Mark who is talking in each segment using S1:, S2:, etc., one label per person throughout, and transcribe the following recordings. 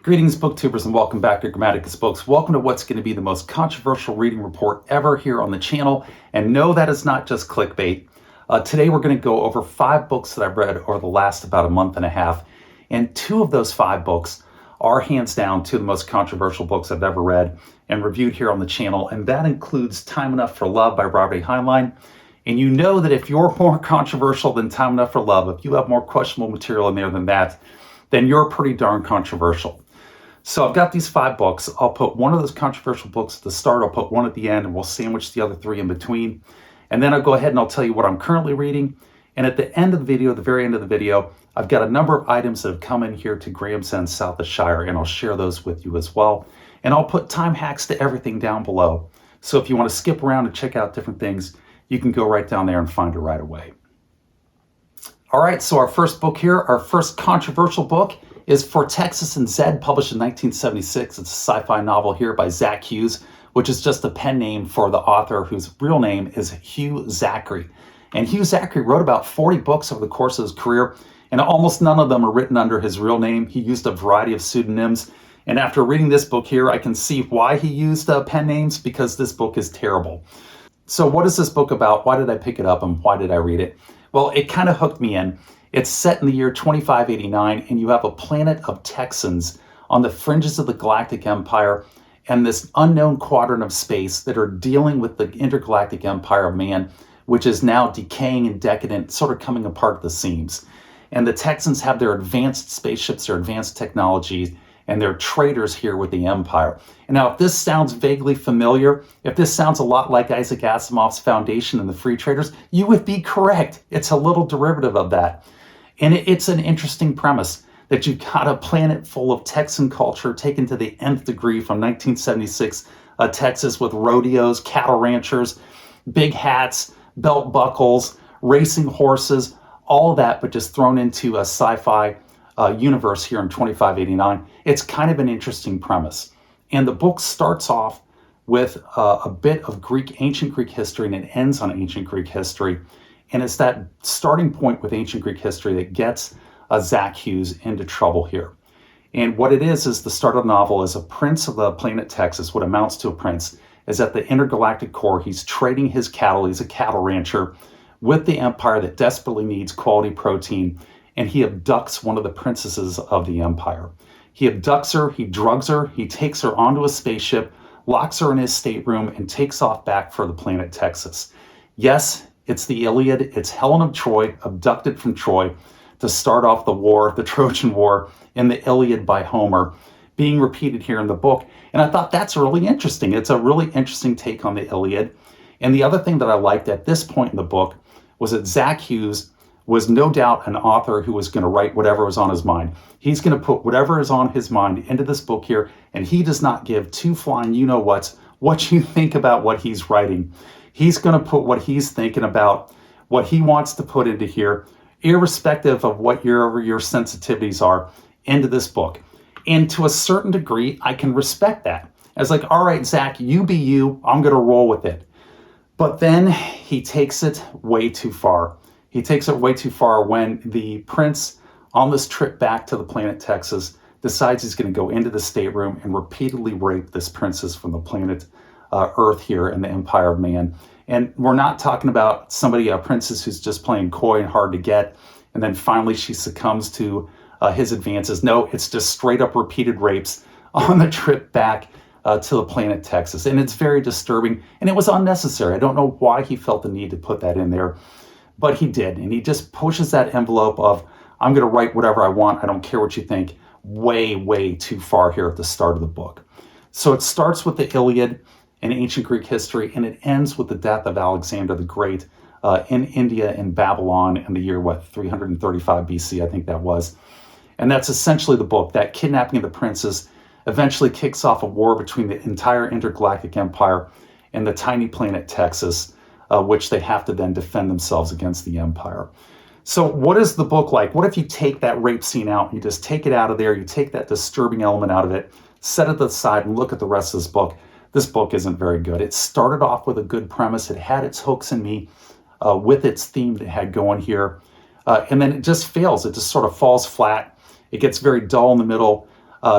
S1: Greetings, booktubers, and welcome back to Grammaticus Books. Welcome to what's going to be the most controversial reading report ever here on the channel. And no, that is not just clickbait. Today we're going to go over 5 books that I've read over the last about a month and a half. And 2 of those 5 books are hands down 2 of the most controversial books I've ever read and reviewed here on the channel. And that includes Time Enough for Love by Robert A. Heinlein. And you know that if you're more controversial than Time Enough for Love, if you have more questionable material in there than that, then you're pretty darn controversial. So I've got these 5 books. I'll put one of those controversial books at the start. I'll put one at the end, and we'll sandwich the other 3 in between. And then I'll go ahead and I'll tell you what I'm currently reading. And at the end of the video, the very end of the video, I've got a number of items that have come in here to Gravesend, South of Shire, and I'll share those with you as well. And I'll put time hacks to everything down below. So if you want to skip around and check out different things, you can go right down there and find it right away. All right, so our first book here, our first controversial book, is For Texas and Zed, published in 1976. It's a sci-fi novel here by Zach Hughes, which is just a pen name for the author whose real name is Hugh Zachary. And Hugh Zachary wrote about 40 books over the course of his career, and almost none of them are written under his real name. He used a variety of pseudonyms. And after reading this book here, I can see why he used pen names, because this book is terrible. So what is this book about? Why did I pick it up and why did I read it? Well, it kind of hooked me in. It's set in the year 2589, and you have a planet of Texans on the fringes of the Galactic Empire and this unknown quadrant of space that are dealing with the intergalactic empire of man, which is now decaying and decadent, sort of coming apart at the seams. And the Texans have their advanced spaceships, their advanced technologies, and they're traders here with the Empire. And now, if this sounds vaguely familiar, if this sounds a lot like Isaac Asimov's Foundation and the Free Traders, you would be correct. It's a little derivative of that. And it's an interesting premise that you've got a planet full of Texan culture taken to the nth degree from 1976 Texas, with rodeos, cattle ranchers, big hats, belt buckles, racing horses, all of that, but just thrown into a sci-fi universe here in 2589. It's kind of an interesting premise. And the book starts off with a bit of ancient Greek history, and it ends on ancient Greek history. And it's that starting point with ancient Greek history that gets Zach Hughes into trouble here. And what it is the start of the novel is a prince of the planet Texas, what amounts to a prince, is at the intergalactic core. He's trading his cattle, he's a cattle rancher, with the empire that desperately needs quality protein. And he abducts one of the princesses of the empire. He abducts her, he drugs her, he takes her onto a spaceship, locks her in his stateroom, and takes off back for the planet Texas. Yes, it's the Iliad, it's Helen of Troy, abducted from Troy, to start off the war, the Trojan War, in the Iliad by Homer, being repeated here in the book. And I thought that's really interesting. It's a really interesting take on the Iliad. And the other thing that I liked at this point in the book was that Zach Hughes was no doubt an author who was going to write whatever was on his mind. He's going to put whatever is on his mind into this book here, and he does not give 2 flying you-know-whats what you think about what he's writing. He's going to put what he's thinking about, what he wants to put into here, irrespective of what your sensitivities are, into this book. And to a certain degree, I can respect that. As like, all right, Zach, you be you, I'm going to roll with it. But then he takes it way too far. He takes it way too far when the prince, on this trip back to the planet Texas, decides he's going to go into the stateroom and repeatedly rape this princess from the planet Earth here in the Empire of Man. And we're not talking about a princess who's just playing coy and hard to get, and then finally she succumbs to his advances. No, it's just straight up repeated rapes on the trip back to the planet Texas. And it's very disturbing, and it was unnecessary. I don't know why he felt the need to put that in there, but he did. And he just pushes that envelope of, I'm going to write whatever I want, I don't care what you think, way, way too far here at the start of the book. So it starts with the Iliad in ancient Greek history, and it ends with the death of Alexander the Great in India and Babylon in the year, 335 BC, I think that was. And that's essentially the book. That kidnapping of the princess eventually kicks off a war between the entire intergalactic empire and the tiny planet Texas, which they have to then defend themselves against the empire. So what is the book like? What if you take that rape scene out, you just take it out of there, you take that disturbing element out of it, set it aside and look at the rest of this book? This book isn't very good. It started off with a good premise. It had its hooks in me with its theme that it had going here. And then it just fails. It just sort of falls flat. It gets very dull in the middle.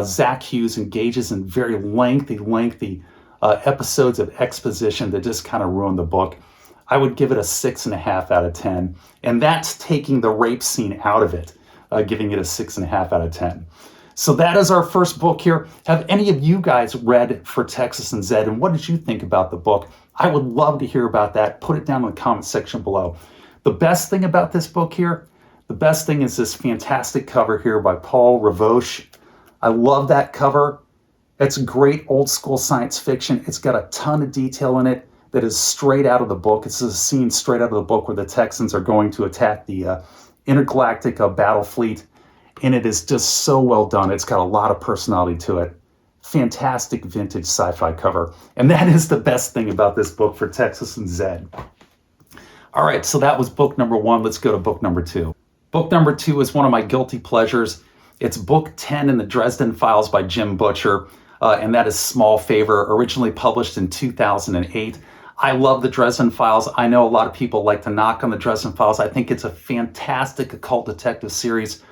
S1: Zach Hughes engages in very lengthy episodes of exposition that just kind of ruin the book. I would give it a 6.5 out of 10. And that's taking the rape scene out of it, giving it a 6.5 out of 10. So that is our first book here. Have any of you guys read For Texas and Zed? And what did you think about the book? I would love to hear about that. Put it down in the comment section below. The best thing about this book here, the best thing is this fantastic cover here by Paul Ravoche. I love that cover. It's great old school science fiction. It's got a ton of detail in it that is straight out of the book. It's a scene straight out of the book where the Texans are going to attack the intergalactic battle fleet. And it is just so well done. It's got a lot of personality to it. Fantastic vintage sci-fi cover. And that is the best thing about this book, For Texas and Zed. All right, so that was book number 1. Let's go to book number 2. Book number 2 is one of my guilty pleasures. It's book 10 in the Dresden Files by Jim Butcher, and that is Small Favor, originally published in 2008. I love the Dresden Files. I know a lot of people like to knock on the Dresden Files. I think it's a fantastic occult detective series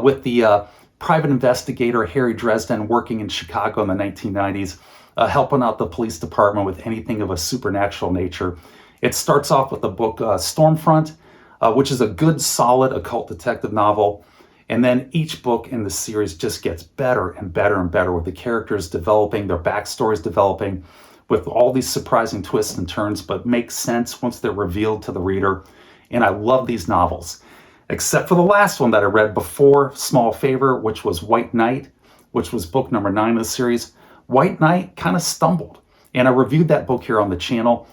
S1: with the private investigator Harry Dresden working in Chicago in the 1990s, helping out the police department with anything of a supernatural nature. It starts off with the book Stormfront, which is a good, solid occult detective novel. And then each book in the series just gets better and better and better with the characters developing, their backstories developing, with all these surprising twists and turns, but make sense once they're revealed to the reader. And I love these novels, except for the last one that I read before Small Favor, which was White Knight, which was book number 9 in the series. White Knight kind of stumbled, and I reviewed that book here on the channel.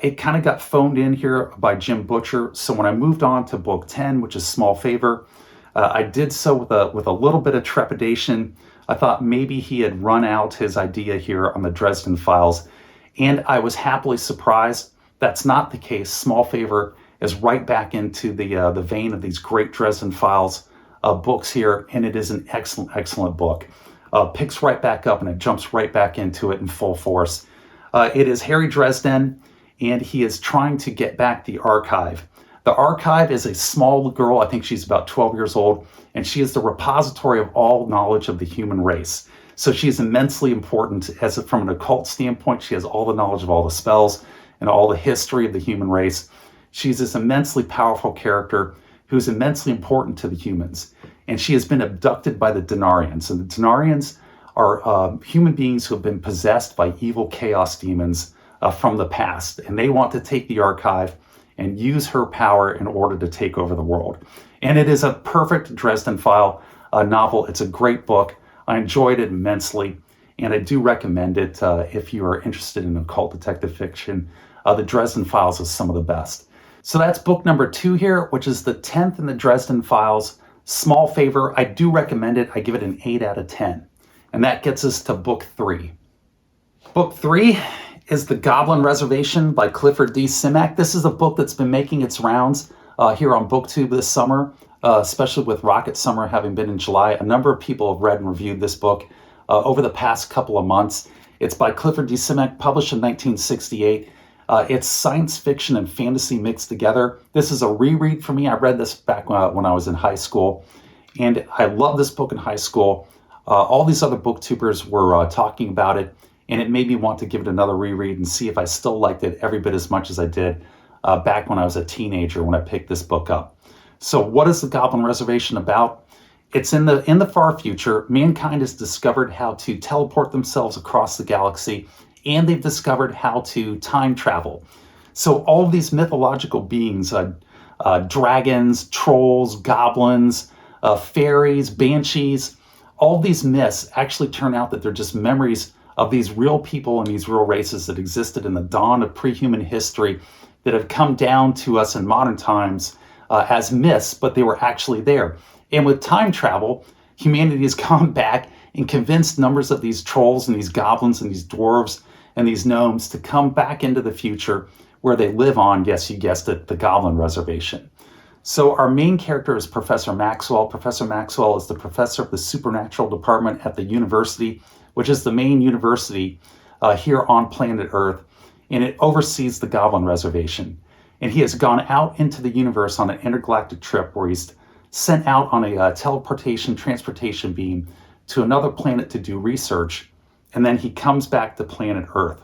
S1: It kind of got phoned in here by Jim Butcher. So when I moved on to book 10, which is Small Favor, I did so with a little bit of trepidation. I thought maybe he had run out his idea here on the Dresden Files, and I was happily surprised. That's not the case. Small Favor is right back into the vein of these great Dresden Files books here, and it is an excellent book. Picks right back up, and it jumps right back into it in full force. It is Harry Dresden, and he is trying to get back the archive. The archive is a small girl, I think she's about 12 years old, and she is the repository of all knowledge of the human race. So she is immensely important from an occult standpoint. She has all the knowledge of all the spells and all the history of the human race. She's this immensely powerful character who's immensely important to the humans. And she has been abducted by the Denarians. And the Denarians are human beings who have been possessed by evil chaos demons from the past. And they want to take the archive and use her power in order to take over the world. And it is a perfect Dresden File novel. It's a great book. I enjoyed it immensely, and I do recommend it if you are interested in occult detective fiction. The Dresden Files is some of the best. So that's book number 2 here, which is the 10th in the Dresden Files, Small Favor. I do recommend it. I give it an 8 out of 10. And that gets us to book 3. Book 3 is The Goblin Reservation by Clifford D. Simak. This is a book that's been making its rounds here on BookTube this summer, especially with Rocket Summer having been in July. A number of people have read and reviewed this book over the past couple of months. It's by Clifford D. Simak, published in 1968. It's science fiction and fantasy mixed together. This is a reread for me. I read this back when I was in high school, and I loved this book in high school. All these other booktubers were talking about it, and it made me want to give it another reread and see if I still liked it every bit as much as I did back when I was a teenager when I picked this book up. So what is The Goblin Reservation about? It's in the far future. Mankind has discovered how to teleport themselves across the galaxy, and they've discovered how to time travel. So all of these mythological beings, dragons, trolls, goblins, fairies, banshees, all these myths actually turn out that they're just memories of these real people and these real races that existed in the dawn of pre-human history that have come down to us in modern times as myths, but they were actually there. And with time travel, humanity has gone back and convinced numbers of these trolls and these goblins and these dwarves and these gnomes to come back into the future where they live on, yes, you guessed it, the Goblin Reservation. So our main character is Professor Maxwell. Professor Maxwell is the professor of the supernatural department at the university, which is the main university here on planet Earth, and it oversees the Goblin Reservation. And he has gone out into the universe on an intergalactic trip where he's sent out on a transportation beam to another planet to do research, and then he comes back to planet Earth.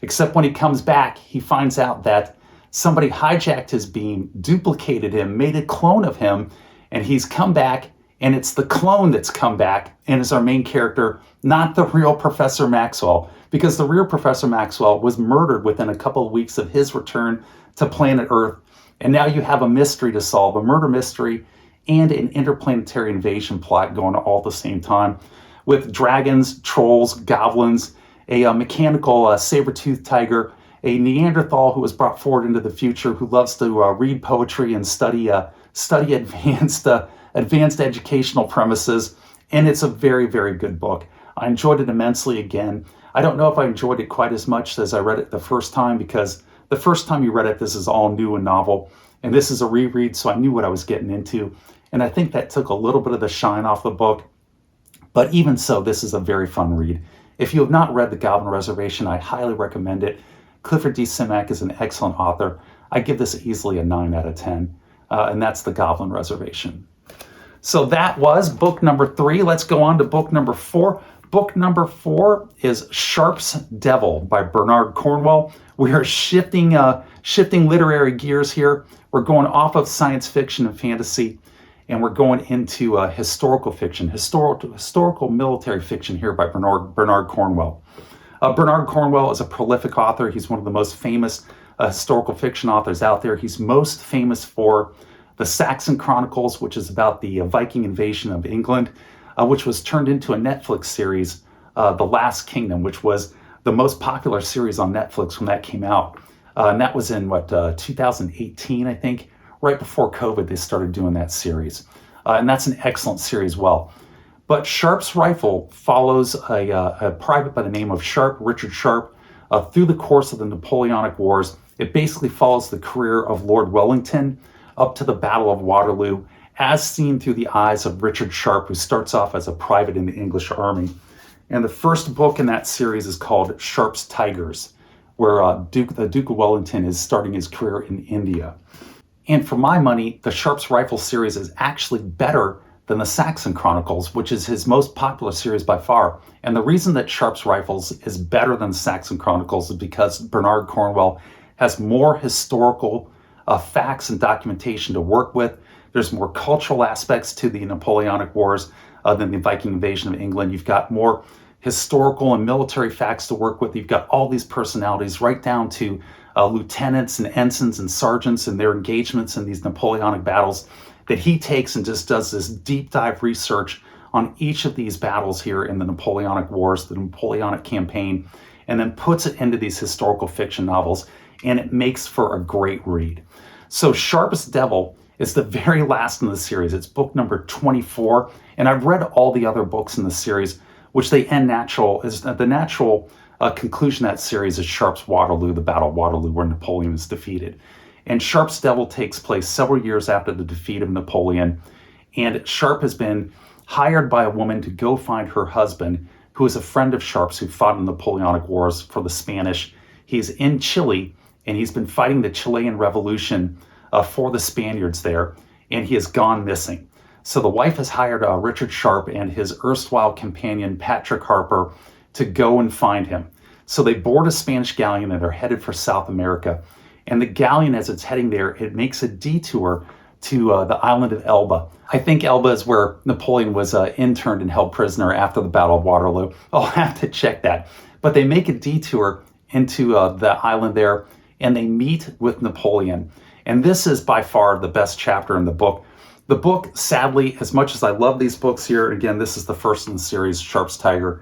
S1: Except when he comes back, he finds out that somebody hijacked his beam, duplicated him, made a clone of him, and he's come back, and it's the clone that's come back and is our main character, not the real Professor Maxwell, because the real Professor Maxwell was murdered within a couple of weeks of his return to planet Earth. And now you have a mystery to solve, a murder mystery and an interplanetary invasion plot going all at the same time, with dragons, trolls, goblins, a mechanical saber-toothed tiger, a Neanderthal who was brought forward into the future who loves to read poetry and study advanced educational premises. And it's a very, very good book. I enjoyed it immensely again. I don't know if I enjoyed it quite as much as I read it the first time, because the first time you read it, this is all new and novel. And this is a reread, so I knew what I was getting into. And I think that took a little bit of the shine off the book. But even so, this is a very fun read. If you have not read The Goblin Reservation, I highly recommend it. Clifford D. Simak is an excellent author. I give this easily a 9 out of 10. And that's The Goblin Reservation. So that was book number 3. Let's go on to book number 4. Book number 4 is Sharpe's Devil by Bernard Corwell. We are shifting literary gears here. We're going off of science fiction and fantasy, and we're going into historical fiction, historical military fiction here by Bernard Corwell. Bernard Corwell is a prolific author. He's one of the most famous historical fiction authors out there. He's most famous for the Saxon Chronicles, which is about the Viking invasion of England, which was turned into a Netflix series, The Last Kingdom, which was the most popular series on Netflix when that came out. And that was in, 2018, I think. Right before COVID, they started doing that series. And that's an excellent series as well. But Sharpe's Rifle follows a private by the name of Sharpe, Richard Sharpe, through the course of the Napoleonic Wars. It basically follows the career of Lord Wellington up to the Battle of Waterloo, as seen through the eyes of Richard Sharpe, who starts off as a private in the English army. And the first book in that series is called Sharpe's Tigers, where the Duke of Wellington is starting his career in India. And for my money, the Sharpe's Rifle series is actually better than the Saxon Chronicles, which is his most popular series by far. And the reason that Sharpe's Rifles is better than the Saxon Chronicles is because Bernard Corwell has more historical facts and documentation to work with. There's more cultural aspects to the Napoleonic Wars than the Viking invasion of England. You've got more historical and military facts to work with. You've got all these personalities right down to lieutenants and ensigns and sergeants and their engagements in these Napoleonic battles that he takes and just does this deep dive research on each of these battles here in the Napoleonic Wars, the Napoleonic campaign, and then puts it into these historical fiction novels, and it makes for a great read. So Sharpe's Devil is the very last in the series. It's book number 24, and I've read all the other books in the series, which they end natural. The natural conclusion of that series is Sharpe's Waterloo, the Battle of Waterloo, where Napoleon is defeated. And Sharpe's Devil takes place several years after the defeat of Napoleon, and Sharpe has been hired by a woman to go find her husband, who is a friend of Sharpe's who fought in the Napoleonic Wars for the Spanish. He's in Chile, and he's been fighting the Chilean Revolution for the Spaniards there, and he has gone missing. So the wife has hired Richard Sharpe and his erstwhile companion, Patrick Harper, to go and find him. So they board a Spanish galleon and are headed for South America. And the galleon, as it's heading there, it makes a detour to the island of Elba. I think Elba is where Napoleon was interned and held prisoner after the Battle of Waterloo. I'll have to check that. But they make a detour into the island there, and they meet with Napoleon. And this is by far the best chapter in the book. The book, sadly, as much as I love these books here, again, this is the first in the series, Sharpe's Tiger.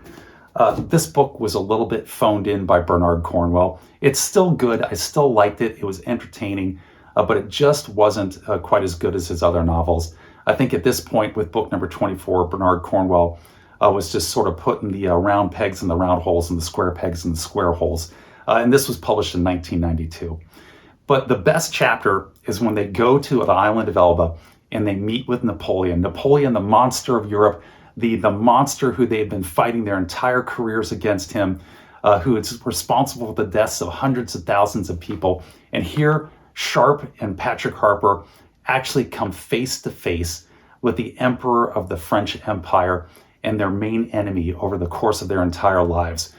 S1: This book was a little bit phoned in by Bernard Corwell. It's still good. I still liked it. It was entertaining, but it just wasn't quite as good as his other novels. I think at this point with book number 24, Bernard Corwell was just sort of putting the round pegs in the round holes and the square pegs in the square holes. And this was published in 1992. But the best chapter is when they go to the island of Elba and they meet with Napoleon. Napoleon, the monster of Europe, the monster who they've been fighting their entire careers against him, who is responsible for the deaths of hundreds of thousands of people. And here, Sharpe and Patrick Harper actually come face to face with the emperor of the French Empire. and their main enemy over the course of their entire lives.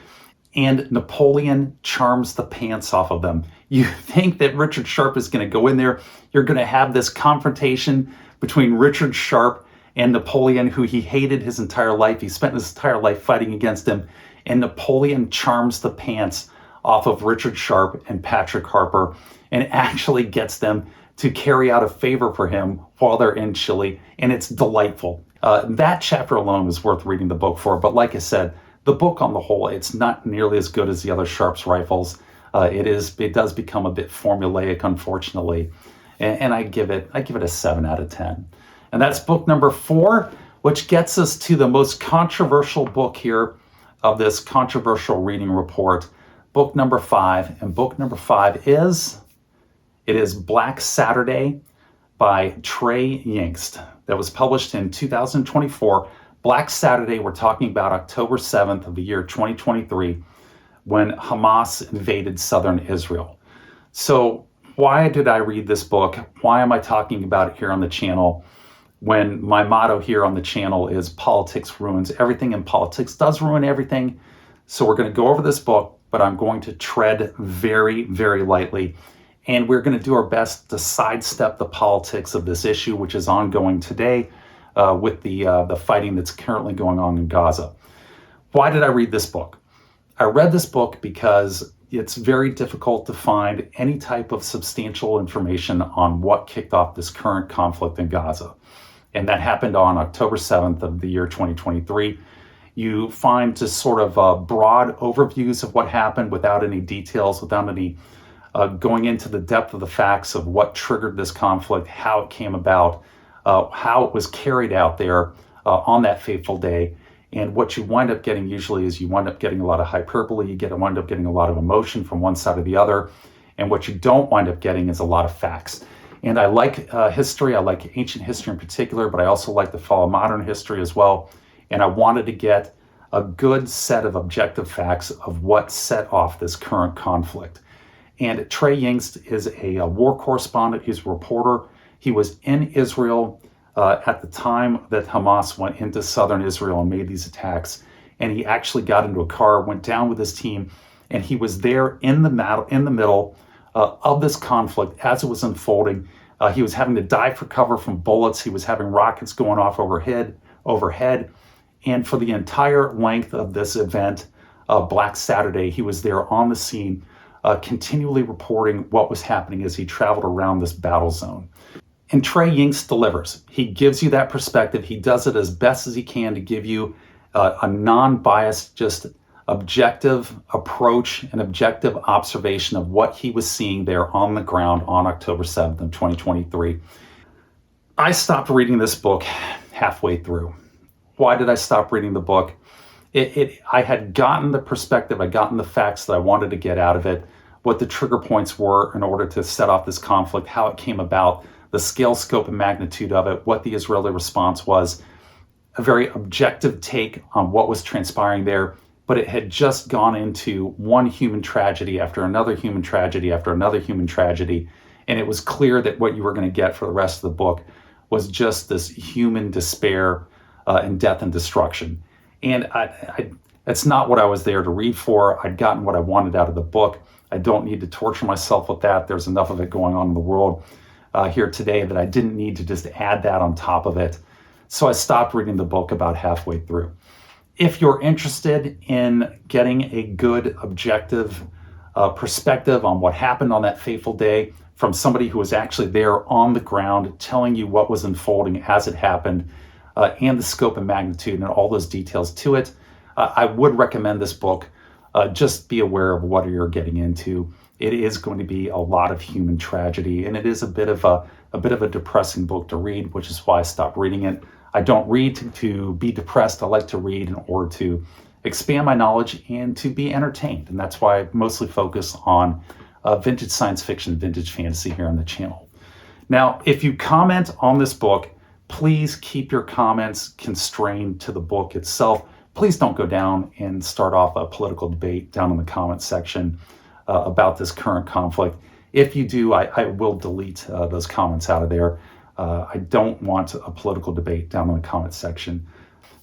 S1: And Napoleon charms the pants off of them. You think that Richard Sharpe is going to go in there, you're going to have this confrontation between Richard Sharpe and Napoleon, who he hated his entire life. He spent his entire life fighting against him. And Napoleon charms the pants off of Richard Sharpe and Patrick Harpur and actually gets them to carry out a favor for him while they're in Chile. And it's delightful. That chapter alone is worth reading the book for. But like I said, the book on the whole, it's not nearly as good as the other Sharpe's rifles. It does become a bit formulaic, unfortunately. And I give it a 7 out of 10. And that's book number 4, which gets us to the most controversial book here of this controversial reading report, book number 5. And book number 5 is Black Saturday by Trey Yingst, that was published in 2024. Black Saturday, we're talking about October 7th of the year 2023, when Hamas invaded southern Israel. So why did I read this book? Why am I talking about it here on the channel when my motto here on the channel is politics ruins everything, and politics does ruin everything? So we're going to go over this book, but I'm going to tread very, very lightly. And we're going to do our best to sidestep the politics of this issue, which is ongoing today with the fighting that's currently going on in Gaza. Why did I read this book? I read this book because it's very difficult to find any type of substantial information on what kicked off this current conflict in Gaza. And that happened on October 7th of the year 2023. You find just sort of broad overviews of what happened without any details, without any going into the depth of the facts of what triggered this conflict, how it came about, how it was carried out there on that fateful day. And what you wind up getting usually is you wind up getting a lot of hyperbole, wind up getting a lot of emotion from one side or the other. And what you don't wind up getting is a lot of facts. And I like history, I like ancient history in particular, but I also like to follow modern history as well. And I wanted to get a good set of objective facts of what set off this current conflict. And Trey Yingst is a war correspondent, he's a reporter. He was in Israel at the time that Hamas went into southern Israel and made these attacks. And he actually got into a car, went down with his team, and he was there in the middle of this conflict as it was unfolding. He was having to dive for cover from bullets. He was having rockets going off overhead. And for the entire length of this event, Black Saturday, he was there on the scene, continually reporting what was happening as he traveled around this battle zone. And Trey Yingst delivers. He gives you that perspective. He does it as best as he can to give you a non-biased, just objective approach and objective observation of what he was seeing there on the ground on October 7th of 2023. I stopped reading this book halfway through. Why did I stop reading the book? I had gotten the perspective, I'd gotten the facts that I wanted to get out of it, what the trigger points were in order to set off this conflict, how it came about, the scale, scope, and magnitude of it, what the Israeli response was, a very objective take on what was transpiring there. But it had just gone into one human tragedy after another human tragedy after another human tragedy. And it was clear that what you were going to get for the rest of the book was just this human despair and death and destruction. And that's not what I was there to read for. I'd gotten what I wanted out of the book. I don't need to torture myself with that. There's enough of it going on in the world here today that I didn't need to just add that on top of it. So I stopped reading the book about halfway through. If you're interested in getting a good objective perspective on what happened on that fateful day from somebody who was actually there on the ground telling you what was unfolding as it happened and the scope and magnitude and all those details to it, I would recommend this book. Just be aware of what you're getting into. It is going to be a lot of human tragedy, and it is a bit of a depressing book to read, which is why I stopped reading it. I don't read to be depressed. I like to read in order to expand my knowledge and to be entertained. And that's why I mostly focus on vintage science fiction, vintage fantasy here on the channel. Now, if you comment on this book, please keep your comments constrained to the book itself. Please don't go down and start off a political debate down in the comment section about this current conflict. If you do, I will delete those comments out of there. I don't want a political debate down in the comment section.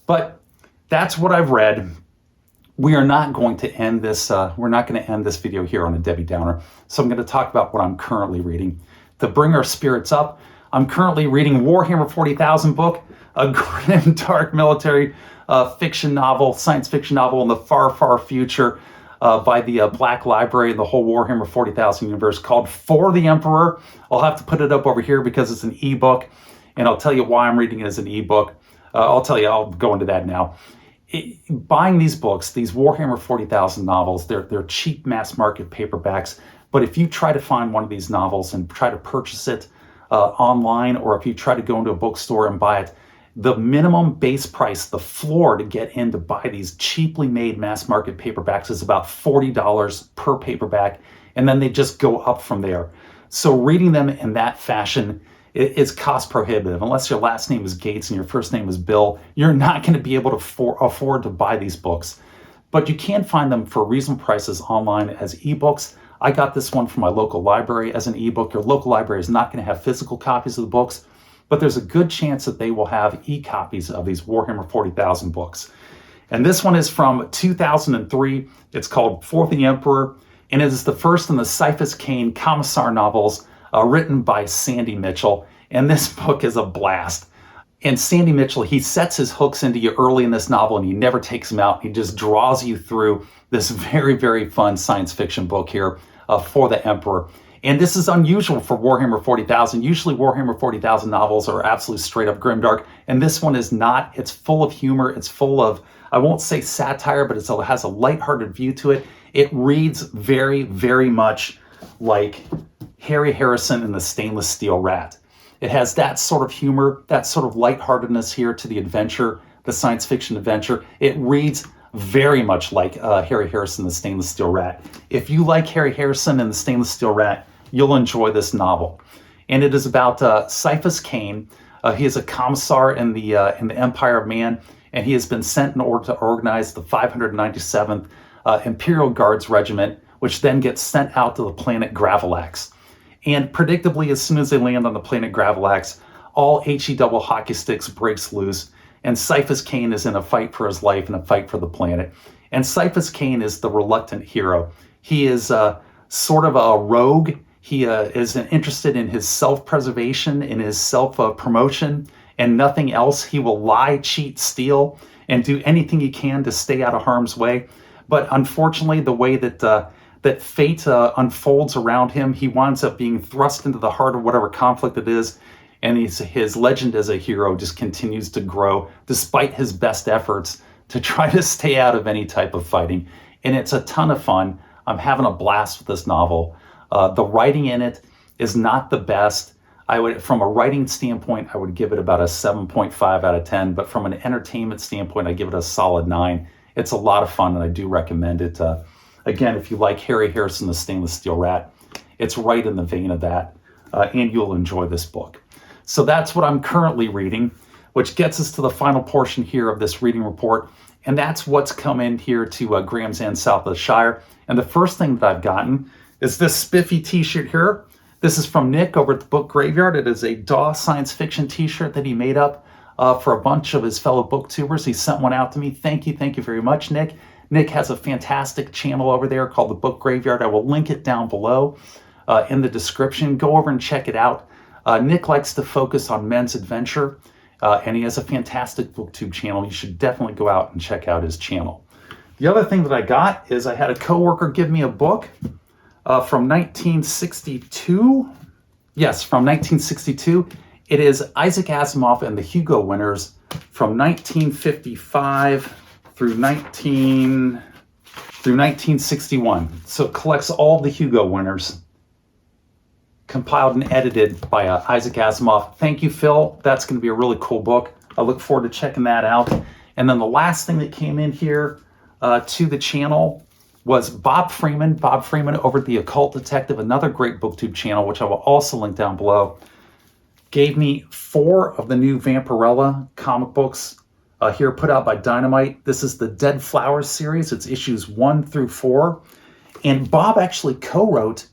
S1: But that's what I've read. We are not going to end this. We're not going to end this video here on a Debbie Downer. So I'm going to talk about what I'm currently reading. To bring our spirits up, I'm currently reading Warhammer 40,000 book, a grim, dark military fiction novel, science fiction novel in the far, far future by the Black Library and the whole Warhammer 40,000 universe called For the Emperor. I'll have to put it up over here because it's an ebook, and I'll tell you why I'm reading it as an ebook. I'll go into that now. Buying these books, these Warhammer 40,000 novels, they're cheap mass market paperbacks. But if you try to find one of these novels and try to purchase it online, or if you try to go into a bookstore and buy it, the minimum base price, the floor to get in to buy these cheaply made mass market paperbacks is about $40 per paperback. And then they just go up from there. So reading them in that fashion is cost prohibitive. Unless your last name is Gates and your first name is Bill, you're not going to be able to afford to buy these books. But you can find them for reasonable prices online as ebooks. I got this one from my local library as an ebook. Your local library is not going to have physical copies of the books, but there's a good chance that they will have e-copies of these Warhammer 40,000 books. And this one is from 2003. It's called For the Emperor, and it is the first in the Cyphus Cain Commissar novels written by Sandy Mitchell. And this book is a blast. And Sandy Mitchell, he sets his hooks into you early in this novel and he never takes them out. He just draws you through this very, very fun science fiction book here For the Emperor. And this is unusual for Warhammer 40,000. Usually Warhammer 40,000 novels are absolute straight up grimdark. And this one is not. It's full of humor. It's full of, I won't say satire, but it has a lighthearted view to it. It reads very, very much like Harry Harrison and the Stainless Steel Rat. It has that sort of humor, that sort of lightheartedness here to the adventure, the science fiction adventure. It reads very much like Harry Harrison and the Stainless Steel Rat. If you like Harry Harrison and the Stainless Steel Rat, you'll enjoy this novel. And it is about Cyphus Cain. He is a commissar in the Empire of Man, and he has been sent in order to organize the 597th Imperial Guards Regiment, which then gets sent out to the planet Gravelax. And predictably, as soon as they land on the planet Gravelax, all HE double hockey sticks breaks loose, and Cyphus Cain is in a fight for his life and a fight for the planet. And Cyphus Cain is the reluctant hero. He is sort of a rogue. He is interested in his self-preservation, in his self-promotion, and nothing else. He will lie, cheat, steal, and do anything he can to stay out of harm's way. But unfortunately, the way that fate unfolds around him, he winds up being thrust into the heart of whatever conflict it is, and his legend as a hero just continues to grow despite his best efforts to try to stay out of any type of fighting. And it's a ton of fun. I'm having a blast with this novel. The writing in it is not the best. From a writing standpoint, I would give it about a 7.5 out of 10, but from an entertainment standpoint, I give it a solid 9. It's a lot of fun, and I do recommend it. Again, if you like Harry Harrison, the Stainless Steel Rat, it's right in the vein of that, and you'll enjoy this book. So that's what I'm currently reading, which gets us to the final portion here of this reading report, and that's what's come in here to Graham's End, south of the Shire. And the first thing that I've gotten is this spiffy t-shirt here. This is from Nick over at the Book Graveyard. It is a DAW science fiction t-shirt that he made up for a bunch of his fellow booktubers. He sent one out to me. Thank you very much, Nick. Nick has a fantastic channel over there called the Book Graveyard. I will link it down below in the description. Go over and check it out. Nick likes to focus on men's adventure, and he has a fantastic booktube channel. You should definitely go out and check out his channel. The other thing that I got is I had a coworker give me a book from 1962. Yes, from 1962. It is Isaac Asimov and the Hugo Winners from 1955 through 1961. So it collects all the Hugo Winners, compiled and edited by Isaac Asimov. Thank you, Phil. That's going to be a really cool book. I look forward to checking that out. And then the last thing that came in here to the channel was Bob Freeman. Bob Freeman over at the Occult Detective, another great booktube channel, which I will also link down below, gave me 4 of the new Vampirella comic books here put out by Dynamite. This is the Dead Flowers series. It's issues 1 through 4. And Bob actually co-wrote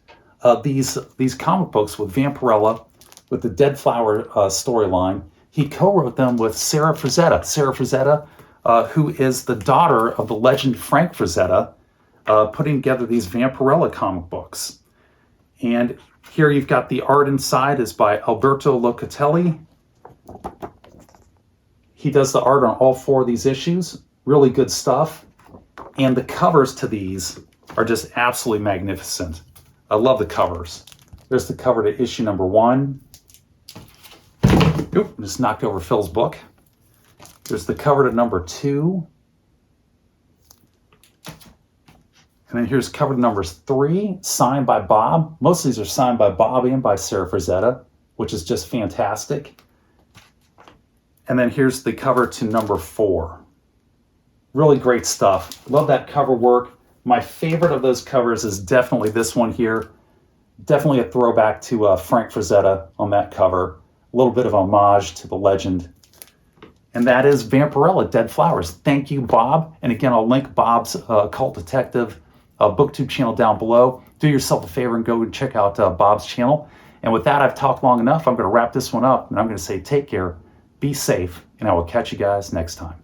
S1: these comic books with Vampirella, with the Dead Flower storyline. He co-wrote them with Sarah Frazetta. Sarah Frazetta who is the daughter of the legend Frank Frazetta, putting together these Vampirella comic books. And here you've got the art inside is by Alberto Locatelli. He does the art on all 4 of these issues. Really good stuff. And the covers to these are just absolutely magnificent. I love the covers. There's the cover to issue number 1. Oop, just knocked over Phil's book. There's the cover to number 2. And then here's cover to number 3, signed by Bob. Most of these are signed by Bob and by Sarah Frazetta, which is just fantastic. And then here's the cover to number 4. Really great stuff. Love that cover work. My favorite of those covers is definitely this one here. Definitely a throwback to Frank Frazetta on that cover. A little bit of homage to the legend. And that is Vampirella, Dead Flowers. Thank you, Bob. And again, I'll link Bob's Occult Detective BookTube channel down below. Do yourself a favor and go and check out Bob's channel. And with that, I've talked long enough. I'm going to wrap this one up, and I'm going to say take care, be safe, and I will catch you guys next time.